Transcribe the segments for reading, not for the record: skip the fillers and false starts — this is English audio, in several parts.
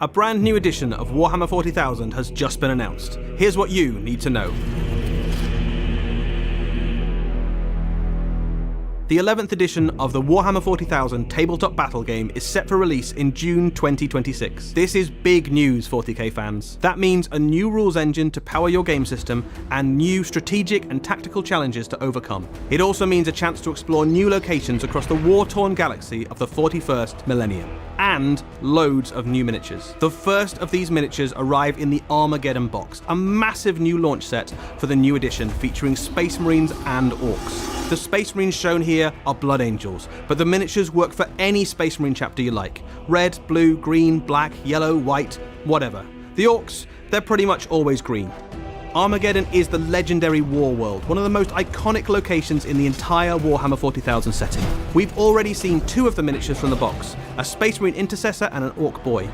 A brand new edition of Warhammer 40,000 has just been announced. Here's what you need to know. The 11th edition of the Warhammer 40,000 tabletop battle game is set for release in June 2026. This is big news, 40k fans. That means a new rules engine to power your game system and new strategic and tactical challenges to overcome. It also means a chance to explore new locations across the war-torn galaxy of the 41st millennium. And loads of new miniatures. The first of these miniatures arrive in the Armageddon box, a massive new launch set for the new edition featuring Space Marines and Orcs. The Space Marines shown here are Blood Angels, but the miniatures work for any Space Marine chapter you like. Red, blue, green, black, yellow, white, whatever. The Orcs, they're pretty much always green. Armageddon is the legendary war world, one of the most iconic locations in the entire Warhammer 40,000 setting. We've already seen two of the miniatures from the box, a Space Marine Intercessor and an Orc Boy.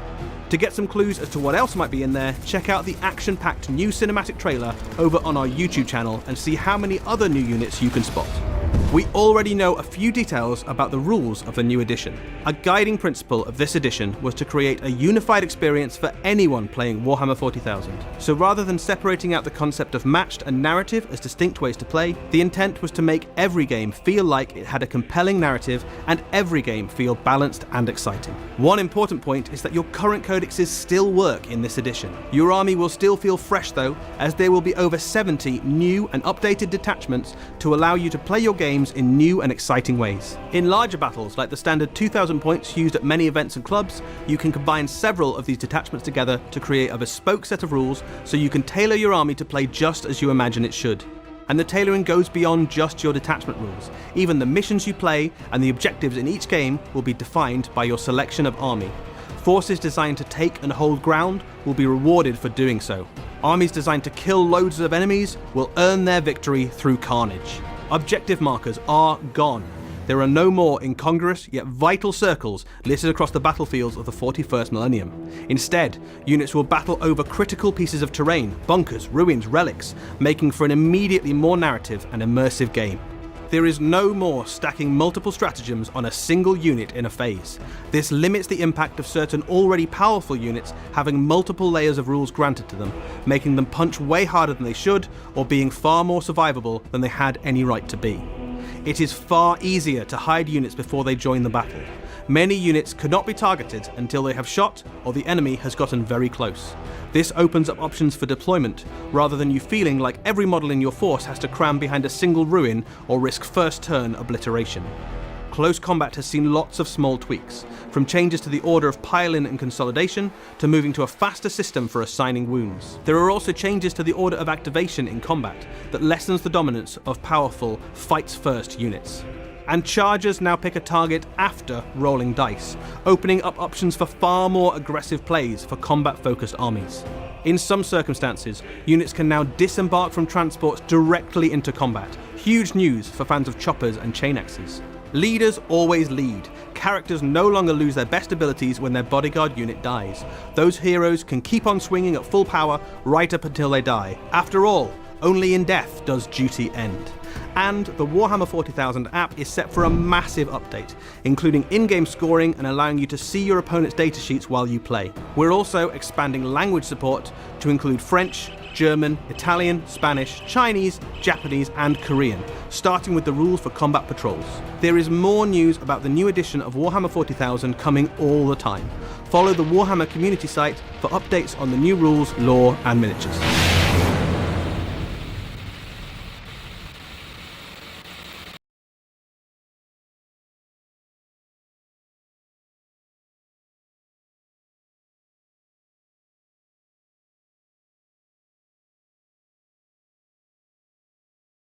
To get some clues as to what else might be in there, check out the action-packed new cinematic trailer over on our YouTube channel and see how many other new units you can spot. We already know a few details about the rules of the new edition. A guiding principle of this edition was to create a unified experience for anyone playing Warhammer 40,000. So rather than separating out the concept of matched and narrative as distinct ways to play, the intent was to make every game feel like it had a compelling narrative and every game feel balanced and exciting. One important point is that your current codexes still work in this edition. Your army will still feel fresh though, as there will be over 70 new and updated detachments to allow you to play your games in new and exciting ways. In larger battles, like the standard 2,000 points used at many events and clubs, you can combine several of these detachments together to create a bespoke set of rules so you can tailor your army to play just as you imagine it should. And the tailoring goes beyond just your detachment rules. Even the missions you play and the objectives in each game will be defined by your selection of army. Forces designed to take and hold ground will be rewarded for doing so. Armies designed to kill loads of enemies will earn their victory through carnage. Objective markers are gone. There are no more incongruous yet vital circles listed across the battlefields of the 41st millennium. Instead, units will battle over critical pieces of terrain, bunkers, ruins, relics, making for an immediately more narrative and immersive game. There is no more stacking multiple stratagems on a single unit in a phase. This limits the impact of certain already powerful units having multiple layers of rules granted to them, making them punch way harder than they should, or being far more survivable than they had any right to be. It is far easier to hide units before they join the battle. Many units could not be targeted until they have shot or the enemy has gotten very close. This opens up options for deployment, rather than you feeling like every model in your force has to cram behind a single ruin or risk first turn obliteration. Close combat has seen lots of small tweaks, from changes to the order of pile-in and consolidation, to moving to a faster system for assigning wounds. There are also changes to the order of activation in combat that lessens the dominance of powerful fights-first units. And chargers now pick a target after rolling dice, opening up options for far more aggressive plays for combat-focused armies. In some circumstances, units can now disembark from transports directly into combat. Huge news for fans of choppers and chain axes. Leaders always lead. Characters no longer lose their best abilities when their bodyguard unit dies. Those heroes can keep on swinging at full power right up until they die. After all, only in death does duty end. And the Warhammer 40,000 app is set for a massive update, including in-game scoring and allowing you to see your opponent's datasheets while you play. We're also expanding language support to include French, German, Italian, Spanish, Chinese, Japanese, and Korean, starting with the rules for combat patrols. There is more news about the new edition of Warhammer 40,000 coming all the time. Follow the Warhammer community site for updates on the new rules, lore, and miniatures.